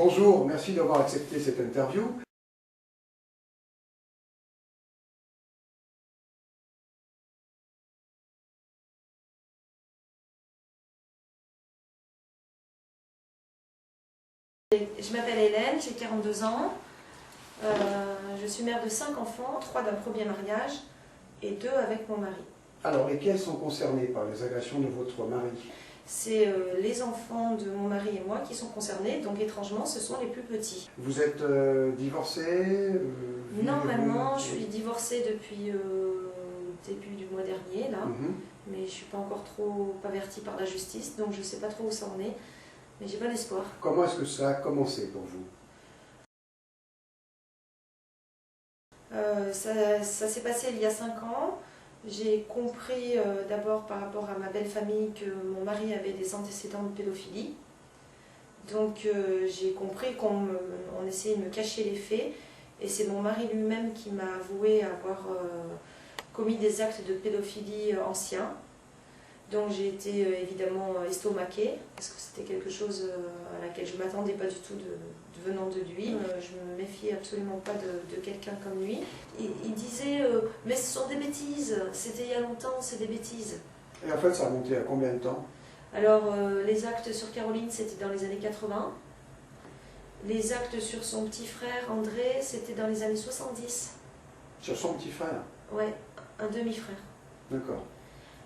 Bonjour, merci d'avoir accepté cette interview. Je m'appelle Hélène, j'ai 42 ans. Je suis mère de 5 enfants, 3 d'un premier mariage et 2 avec mon mari. Alors, lesquels sont concernés par les agressions de votre mari? C'est les enfants de mon mari et moi qui sont concernés, donc étrangement, ce sont les plus petits. Vous êtes divorcée? Normalement, je suis divorcée depuis début du mois dernier, là, mais je ne suis pas encore trop avertie par la justice, donc je ne sais pas trop où ça en est, mais j'ai bon espoir. Comment est-ce que ça a commencé pour vous? Ça s'est passé il y a 5 ans. J'ai compris d'abord par rapport à ma belle famille que mon mari avait des antécédents de pédophilie. Donc j'ai compris qu'on essayait de me cacher les faits. Et c'est mon mari lui-même qui m'a avoué avoir commis des actes de pédophilie anciens. Donc j'ai été évidemment estomaquée, parce que c'était quelque chose à laquelle je ne m'attendais pas du tout venant de lui. Je ne me méfiais absolument pas de quelqu'un comme lui. Il disait mais ce sont des bêtises, c'était il y a longtemps, c'est des bêtises. Et en fait, ça a remonté à combien de temps? Alors les actes sur Caroline, c'était dans les années 80. Les actes sur son petit frère André, c'était dans les années 70. Sur son petit frère? Ouais, un demi-frère. D'accord.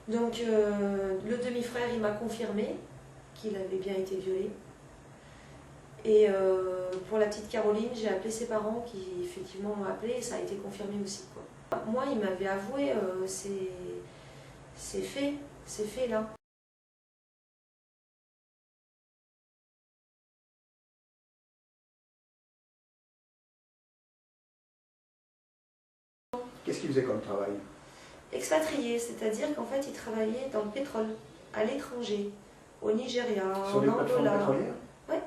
Donc le demi-frère, il m'a confirmé qu'il avait bien été violé. Et pour la petite Caroline, j'ai appelé ses parents qui effectivement m'ont appelé et ça a été confirmé aussi, quoi. Moi, il m'avait avoué ces faits-là. Qu'est-ce qu'il faisait comme travail? Expatrié, c'est-à-dire qu'en fait, il travaillait dans le pétrole, à l'étranger, au Nigeria, Sur les en plateformes Angola. pétrolières? Ouais,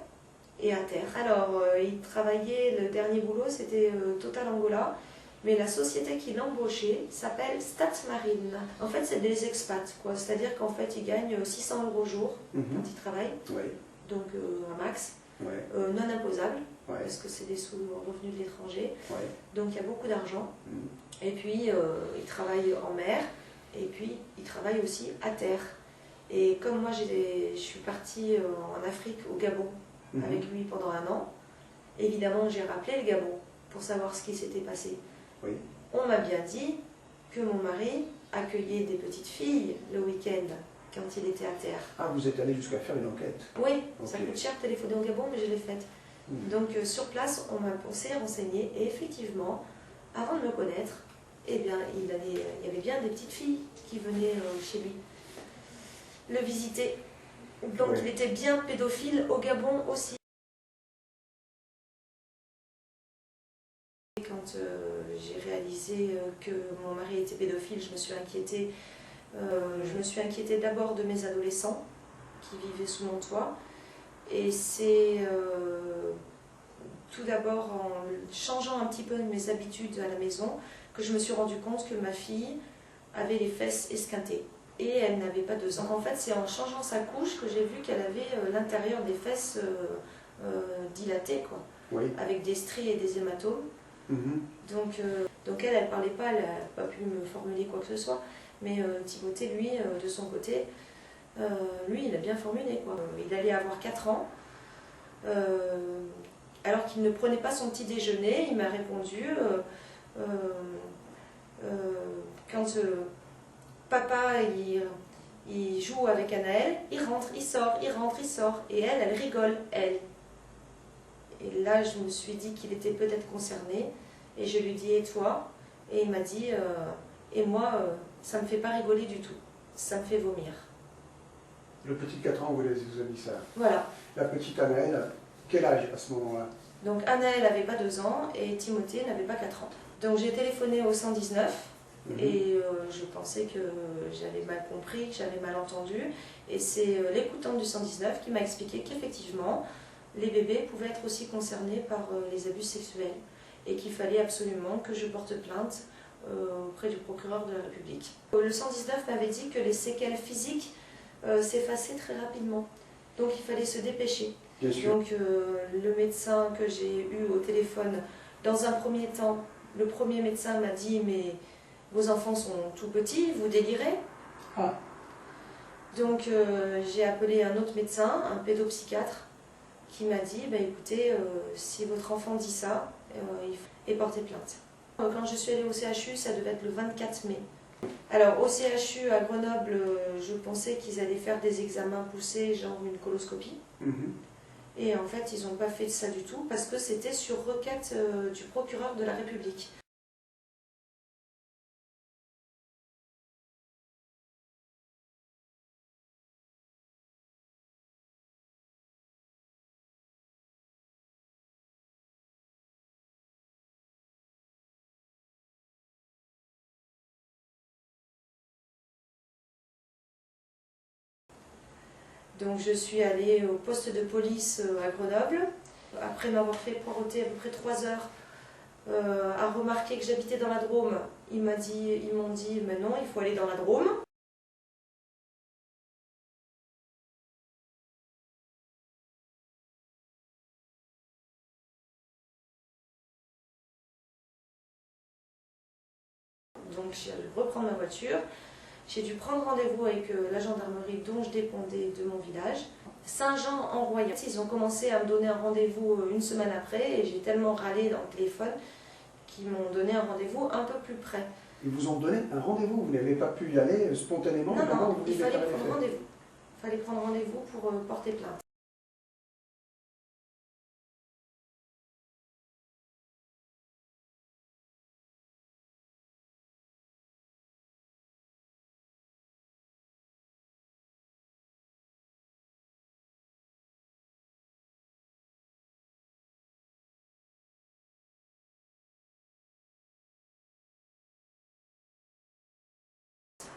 et à terre. Alors, il travaillait, le dernier boulot, c'était Total Angola, mais la société qui l'embauchait s'appelle Statsmarine. En fait, c'est des expats, quoi. C'est-à-dire qu'en fait, ils gagnent 600 € au jour quand ils travaillent, donc un max, non imposable, parce que c'est des sous-revenus de l'étranger, donc il y a beaucoup d'argent. Et puis, il travaille en mer, et puis il travaille aussi à terre. Et comme moi, je suis partie en Afrique, au Gabon, avec lui pendant 1 an, évidemment, j'ai rappelé le Gabon pour savoir ce qui s'était passé. On m'a bien dit que mon mari accueillait des petites filles le week-end, quand il était à terre. Ah, vous êtes allé jusqu'à faire une enquête? Oui, ça coûte cher de téléphoner au Gabon, mais je l'ai faite. Donc, sur place, on s'est renseigné, et effectivement, avant de me connaître, eh bien, il y avait bien des petites filles qui venaient chez lui le visiter. Donc il était bien pédophile au Gabon aussi. Et quand j'ai réalisé que mon mari était pédophile, je me suis inquiétée. Je me suis inquiétée d'abord de mes adolescents qui vivaient sous mon toit. Et c'est tout d'abord en changeant un petit peu mes habitudes à la maison que je me suis rendu compte que ma fille avait les fesses esquintées. Et elle n'avait pas 2 ans. Donc en fait, c'est en changeant sa couche que j'ai vu qu'elle avait l'intérieur des fesses dilatées, quoi, avec des stries et des hématomes. Donc elle ne parlait pas, elle n'a pas pu me formuler quoi que ce soit. Mais Timothée, lui, de son côté, lui, il a bien formulé, quoi. Il allait avoir 4 ans. Alors qu'il ne prenait pas son petit déjeuner, il m'a répondu quand papa il joue avec Anaël, il rentre, il sort, il rentre, il sort, et elle rigole, elle. Et là, je me suis dit qu'il était peut-être concerné, et je lui dis, et toi? Et il m'a dit, et moi, ça ne me fait pas rigoler du tout, ça me fait vomir. Le petit de 4 ans vous a dit ça? Voilà. La petite Anaël, quel âge à ce moment-là? Donc Anaël n'avait pas 2 ans, et Timothée n'avait pas 4 ans. Donc j'ai téléphoné au 119, et je pensais que j'avais mal compris, que j'avais mal entendu. Et c'est l'écoutante du 119 qui m'a expliqué qu'effectivement, les bébés pouvaient être aussi concernés par les abus sexuels et qu'il fallait absolument que je porte plainte auprès du procureur de la République. Le 119 m'avait dit que les séquelles physiques s'effaçaient très rapidement, donc il fallait se dépêcher. Bien sûr. Donc le médecin que j'ai eu au téléphone, dans un premier temps, le premier médecin m'a dit mais vos enfants sont tout petits, vous délirez. Ah. Donc j'ai appelé un autre médecin, un pédopsychiatre, qui m'a dit bah, écoutez, si votre enfant dit ça, il faut porter plainte. Quand je suis allée au CHU, ça devait être le 24 mai. Alors au CHU à Grenoble, je pensais qu'ils allaient faire des examens poussés, genre une coloscopie. Et en fait, ils n'ont pas fait ça du tout parce que c'était sur requête du procureur de la République. Donc je suis allée au poste de police à Grenoble. Après m'avoir fait poireauter à peu près 3 heures, à remarquer que j'habitais dans la Drôme, ils m'ont dit mais non, il faut aller dans la Drôme. Donc j'ai dû reprendre ma voiture. J'ai dû prendre rendez-vous avec la gendarmerie dont je dépendais de mon village. Saint-Jean-en-Royans. Ils ont commencé à me donner un rendez-vous une semaine après et j'ai tellement râlé dans le téléphone qu'ils m'ont donné un rendez-vous un peu plus près. Ils vous ont donné un rendez-vous, vous n'avez pas pu y aller spontanément? Non, il fallait prendre rendez-vous. Il fallait prendre rendez-vous pour porter plainte.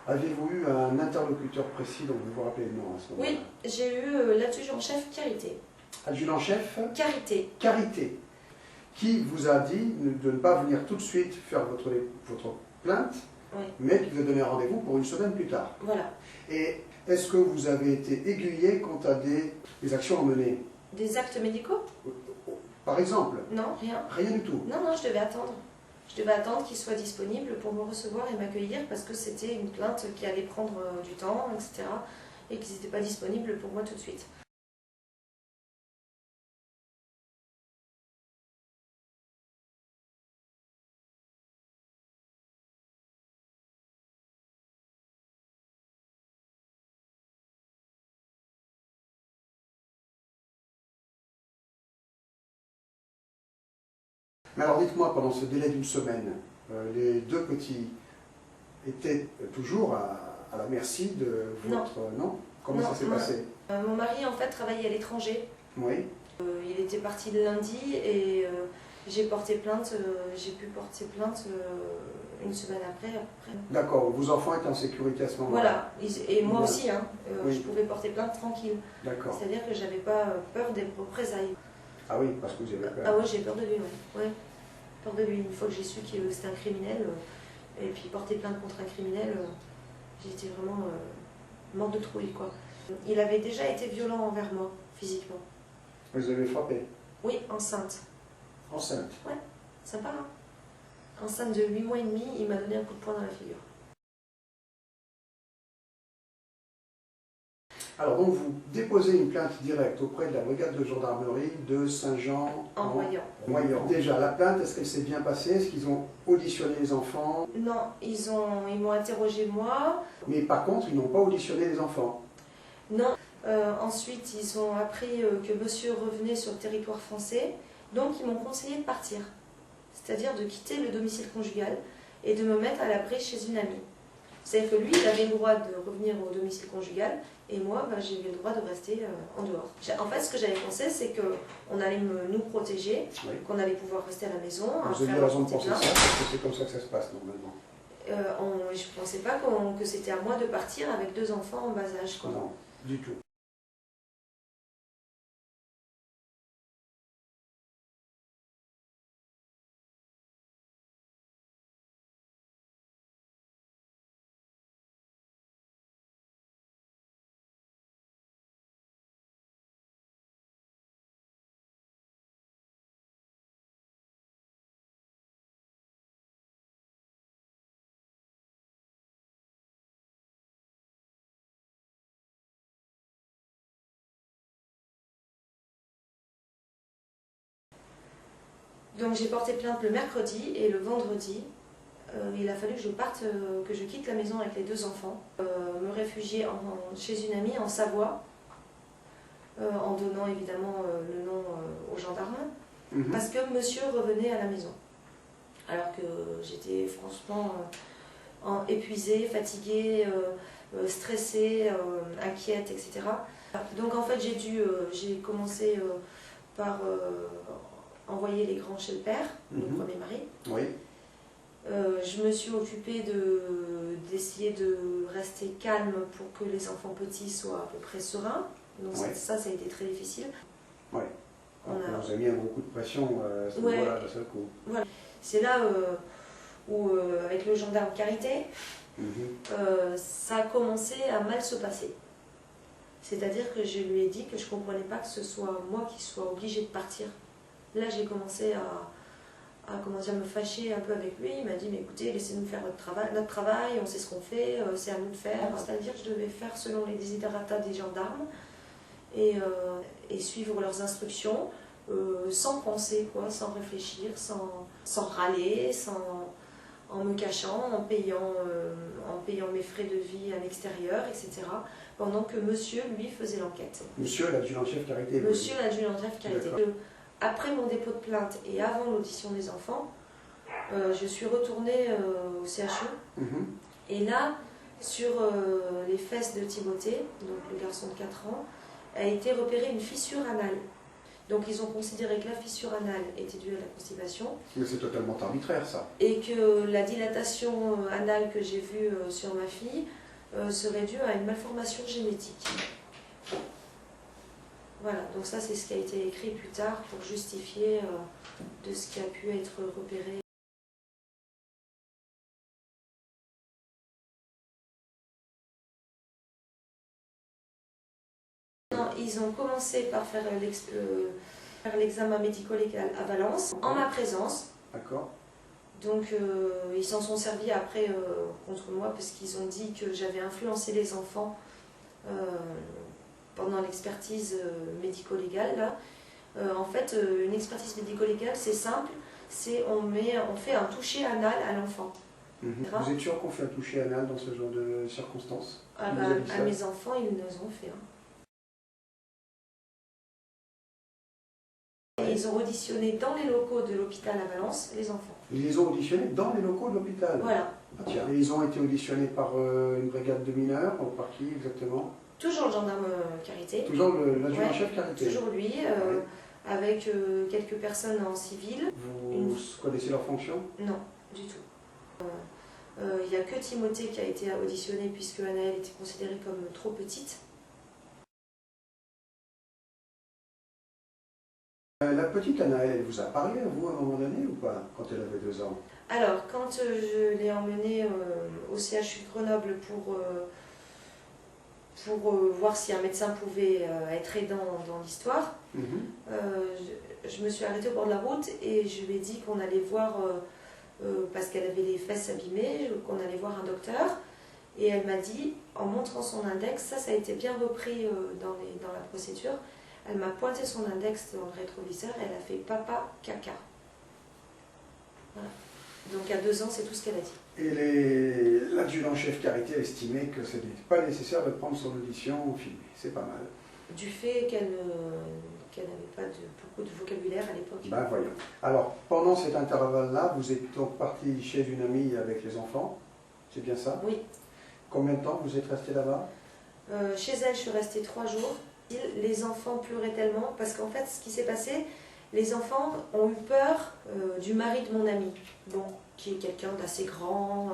Aviez-vous eu un interlocuteur précis dont vous vous rappelez le nom à ce moment-là? Oui, j'ai eu l'adjudant-chef Carité. Adjudant-chef Carité. Carité. Qui vous a dit de ne pas venir tout de suite faire votre plainte, Oui. mais qui vous a donné un rendez-vous pour une semaine plus tard. Voilà. Et est-ce que vous avez été aiguillé quant à des actions à mener? Des actes médicaux? Par exemple? Non, rien. Rien du tout? Non, je devais attendre. Je devais attendre qu'il soit disponible pour me recevoir et m'accueillir parce que c'était une plainte qui allait prendre du temps, etc. Et qu'ils n'étaient pas disponibles pour moi tout de suite. Mais alors dites-moi, pendant ce délai d'une semaine, les deux petits étaient toujours à la merci de votre... Non. Comment ça s'est passé? Mon mari, en fait, travaillait à l'étranger. Oui. Il était parti le lundi et j'ai porté plainte. J'ai pu porter plainte une semaine après. D'accord. Vos enfants étaient en sécurité à ce moment-là? Voilà. Et moi aussi, hein. Oui. Je pouvais porter plainte tranquille. D'accord. C'est-à-dire que j'avais pas peur des représailles. Ah oui, parce que vous avez peur. Ah oui, j'ai peur de lui, oui. Ouais. Peur de lui. Une fois que j'ai su que c'était un criminel, et puis porter plainte contre un criminel, j'étais vraiment morte de trouille, quoi. Il avait déjà été violent envers moi, physiquement. Vous avez frappé? Oui, enceinte. Enceinte? Ouais, sympa, hein. Enceinte de 8 mois et demi, il m'a donné un coup de poing dans la figure. Alors donc vous déposez une plainte directe auprès de la brigade de gendarmerie de Saint-Jean-en-Royans. Déjà, la plainte, est-ce qu'elle s'est bien passée? Est-ce qu'ils ont auditionné les enfants? Non, ils m'ont interrogé moi. Mais par contre, ils n'ont pas auditionné les enfants? Non. Ensuite, ils ont appris que monsieur revenait sur le territoire français, donc ils m'ont conseillé de partir. C'est-à-dire de quitter le domicile conjugal et de me mettre à l'abri chez une amie. C'est-à-dire que lui, il avait le droit de revenir au domicile conjugal et moi, j'ai eu le droit de rester en dehors. En fait, ce que j'avais pensé, c'est qu'on allait nous protéger, oui, qu'on allait pouvoir rester à la maison. Vous avez raison de penser ça, parce que c'est comme ça que ça se passe normalement. Je ne pensais pas que c'était à moi de partir avec 2 enfants en bas âge, quoi. Non, du tout. Donc j'ai porté plainte le mercredi et le vendredi, il a fallu que je parte, que je quitte la maison avec les 2 enfants, me réfugier chez une amie en Savoie, en donnant évidemment le nom aux gendarmes, parce que monsieur revenait à la maison. Alors que j'étais franchement épuisée, fatiguée, stressée, inquiète, etc. Donc en fait j'ai commencé par envoyer les grands chez le père, mon premier mari. Oui. Je me suis occupée d'essayer de rester calme pour que les enfants petits soient à peu près sereins. Donc ça a été très difficile. Oui. On vous a mis un gros coup de pression à ce moment-là, d'un seul coup. Voilà. C'est là où, avec le gendarme Carité, ça a commencé à mal se passer. C'est-à-dire que je lui ai dit que je ne comprenais pas que ce soit moi qui sois obligée de partir. Là, j'ai commencé à me fâcher un peu avec lui. Il m'a dit, mais écoutez, laissez-nous faire notre travail, on sait ce qu'on fait, c'est à nous de faire. C'est-à-dire que je devais faire selon les desiderata des gendarmes et suivre leurs instructions sans penser, sans réfléchir, sans râler, en me cachant, en payant mes frais de vie à l'extérieur, etc. Pendant que monsieur, lui, faisait l'enquête. Monsieur l'adjudant-chef Carité. Monsieur l'adjudant-chef Carité. Après mon dépôt de plainte et avant l'audition des enfants, je suis retournée au CHU. Et là, sur les fesses de Timothée, donc le garçon de 4 ans, a été repérée une fissure anale. Donc ils ont considéré que la fissure anale était due à la constipation. Mais c'est totalement arbitraire, ça. Et que la dilatation anale que j'ai vue sur ma fille serait due à une malformation génétique. Voilà, donc ça c'est ce qui a été écrit plus tard pour justifier de ce qui a pu être repéré. Non, ils ont commencé par faire l'examen médico-légal à Valence, en ma présence. D'accord. Donc ils s'en sont servis après contre moi parce qu'ils ont dit que j'avais influencé les enfants pendant l'expertise médico-légale. En fait, une expertise médico-légale, c'est simple, on fait un toucher anal à l'enfant. Vous êtes sûr qu'on fait un toucher anal dans ce genre de circonstances? À mes enfants, ils nous ont fait. Et ils ont auditionné dans les locaux de l'hôpital à Valence les enfants. Ils les ont auditionnés dans les locaux de l'hôpital? Voilà. Ah, tiens. Et ils ont été auditionnés par une brigade de mineurs, ou par qui exactement? Toujours le gendarme Carité. Toujours l'adjudant-chef Carité? Toujours lui, avec quelques personnes en civil. Vous connaissez leur fonction? Non, du tout. Il n'y a que Timothée qui a été auditionné puisque Anaëlle était considérée comme trop petite. La petite Anaëlle, elle vous a parlé à vous à un moment donné ou pas, quand elle avait 2 ans? Alors, quand je l'ai emmenée au CHU de Grenoble pour voir si un médecin pouvait être aidant dans l'histoire, je me suis arrêtée au bord de la route et je lui ai dit qu'on allait voir, parce qu'elle avait les fesses abîmées, qu'on allait voir un docteur. Et elle m'a dit, en montrant son index, ça a été bien repris dans la procédure, elle m'a pointé son index dans le rétroviseur et elle a fait papa caca. Voilà. Donc à 2 ans, c'est tout ce qu'elle a dit. Et l'adjudant-chef Carité a estimé que ce n'était pas nécessaire de prendre son audition filmée. C'est pas mal. Du fait qu'elle n'avait pas beaucoup de vocabulaire à l'époque. Ben voyons. Alors, pendant cet intervalle-là, vous êtes donc parti chez une amie avec les enfants, c'est bien ça? Oui. Combien de temps vous êtes resté là-bas? Chez elle, je suis restée 3 jours. Les enfants pleuraient tellement, parce qu'en fait, ce qui s'est passé, les enfants ont eu peur du mari de mon ami, bon, qui est quelqu'un d'assez grand,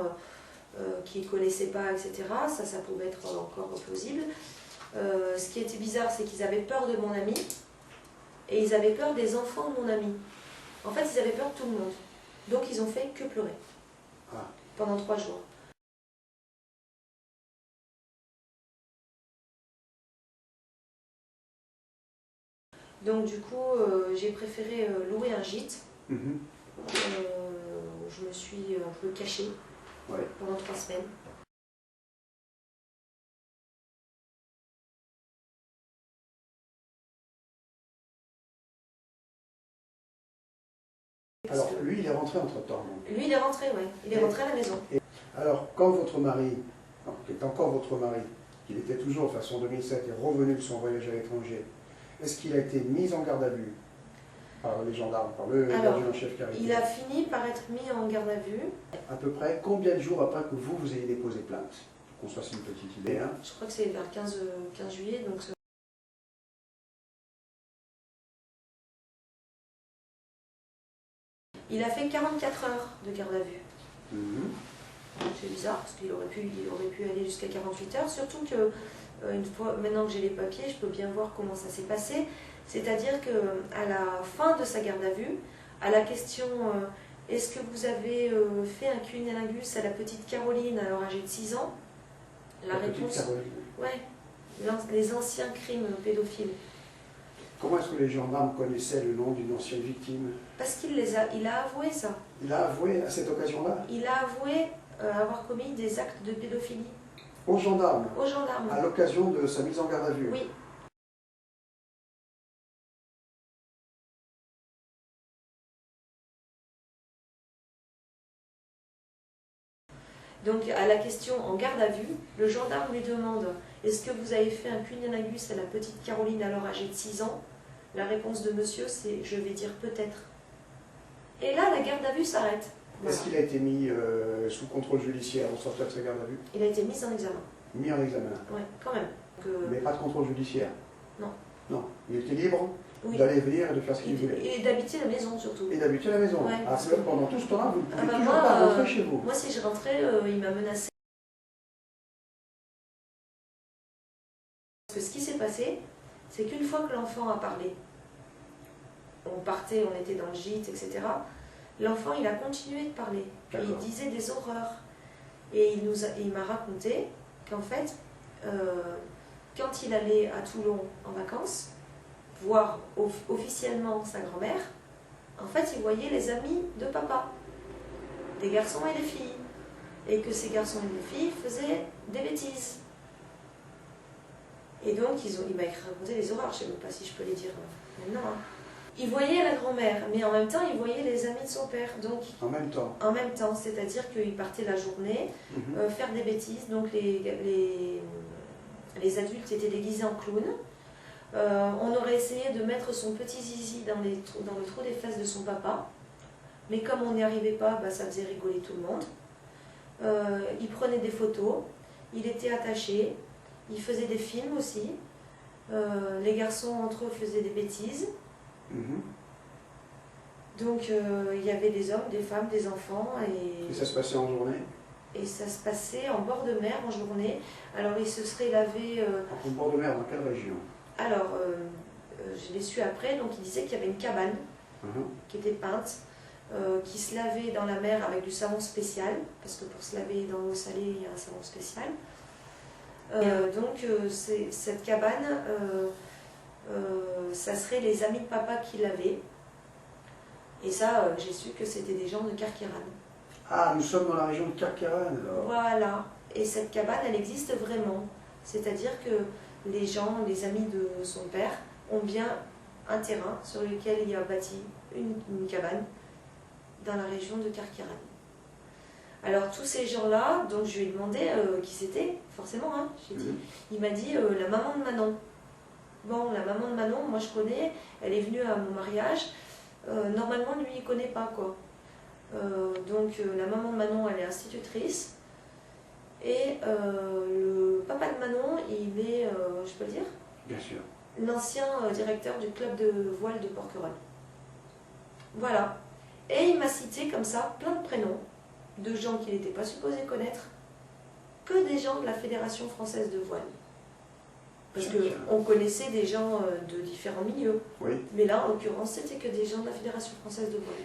qui ne connaissait pas, etc. Ça pouvait être encore plausible. Ce qui était bizarre, c'est qu'ils avaient peur de mon ami, et ils avaient peur des enfants de mon ami. En fait, ils avaient peur de tout le monde. Donc, ils ont fait que pleurer. Pendant 3 jours. Donc du coup, j'ai préféré louer un gîte. Où je me suis un peu cachée pendant 3 semaines. Alors, lui, il est rentré entre-temps. Lui, il est rentré, oui. Il est rentré à la maison. Alors, quand votre mari, qui est encore votre mari, qu'il était toujours, de façon 2007, est revenu de son voyage à l'étranger, est-ce qu'il a été mis en garde à vue par les gendarmes, par le adjudant-chef qui arrive? Il a fini par être mis en garde à vue. À peu près combien de jours après que vous ayez déposé plainte? Qu'on se fasse une petite idée. Hein. Je crois que c'est vers 15 juillet. Donc il a fait 44 heures de garde à vue. C'est bizarre parce qu'il aurait pu aller jusqu'à 48 heures. Surtout que, une fois, maintenant que j'ai les papiers, je peux bien voir comment ça s'est passé. C'est-à-dire qu'à la fin de sa garde à vue, à la question est-ce que vous avez fait un cunnilingus à la petite Caroline alors âgée de 6 ans? La réponse, ouais, les anciens crimes pédophiles. Comment est-ce que les gendarmes connaissaient le nom d'une ancienne victime? Parce qu'il a avoué ça. Il a avoué à cette occasion-là? Il a avoué avoir commis des actes de pédophilie. Aux gendarmes? Aux gendarmes. À l'occasion de sa mise en garde à vue? Oui. Donc à la question en garde à vue, le gendarme lui demande « Est-ce que vous avez fait un cunnilingus à la petite Caroline alors âgée de 6 ans ?» La réponse de monsieur c'est « Je vais dire peut-être ». Et là, la garde à vue s'arrête. Voilà. Est-ce qu'il a été mis sous contrôle judiciaire au sortir de sa garde à vue? Il a été mis en examen. Mis en examen? Oui, quand même. Mais pas de contrôle judiciaire? Non. Non. Il était libre oui. d'aller venir et de faire ce qu'il voulait? Et d'habiter la maison surtout. Et d'habiter la maison? Ouais, ah, c'est que pendant tout ce temps-là, vous ne pouvez toujours moi, pas rentrer chez vous? Moi, si je rentrais, il m'a menacé. Parce que ce qui s'est passé, c'est qu'une fois que l'enfant a parlé, on partait, on était dans le gîte, etc. L'enfant, il a continué de parler. Et il disait des horreurs. Et il m'a raconté qu'en fait, quand il allait à Toulon en vacances, voir officiellement sa grand-mère, en fait, il voyait les amis de papa, des garçons et des filles. Et que ces garçons et des filles faisaient des bêtises. Et donc, il m'a raconté des horreurs, je ne sais même pas si je peux les dire maintenant. Hein. Il voyait la grand-mère, mais en même temps, il voyait les amis de son père. Donc, en même temps? En même temps, c'est-à-dire qu'il partait la journée, faire des bêtises. Donc, les adultes étaient déguisés en clown. On aurait essayé de mettre son petit zizi dans le trou des fesses de son papa. Mais comme on n'y arrivait pas, ça faisait rigoler tout le monde. Il prenait des photos, il était attaché, il faisait des films aussi. Les garçons entre eux faisaient des bêtises. Donc il y avait des hommes, des femmes, des enfants. Et ça se passait en journée? Et ça se passait en bord de mer en journée. Alors il se serait lavé... En bord de mer, dans quelle région? Alors, je l'ai su après, donc il disait qu'il y avait une cabane qui était peinte, qui se lavait dans la mer avec du savon spécial, parce que pour se laver dans l'eau salée, il y a un savon spécial. Donc cette cabane, ça serait les amis de papa qui l'avaient. Et ça, j'ai su que c'était des gens de Carqueiranne. Ah, nous sommes dans la région de Carqueiranne alors. Voilà. Et cette cabane, elle existe vraiment. C'est-à-dire que les gens, les amis de son père, ont bien un terrain sur lequel il a bâti une cabane dans la région de Carqueiranne. Alors tous ces gens-là, donc je lui ai demandé qui c'était, forcément, hein, il m'a dit la maman de Manon. Bon, la maman de Manon, moi je connais, elle est venue à mon mariage, normalement lui il connaît pas quoi. Donc la maman de Manon, elle est institutrice, et le papa de Manon, il est, je peux le dire? Bien sûr. L'ancien directeur du club de voile de Porquerolles. Voilà. Et il m'a cité comme ça plein de prénoms de gens qu'il n'était pas supposé connaître, que des gens de la Fédération française de voile. Parce qu'on connaissait des gens de différents milieux. Oui. Mais là, en l'occurrence, c'était que des gens de la Fédération française de voile.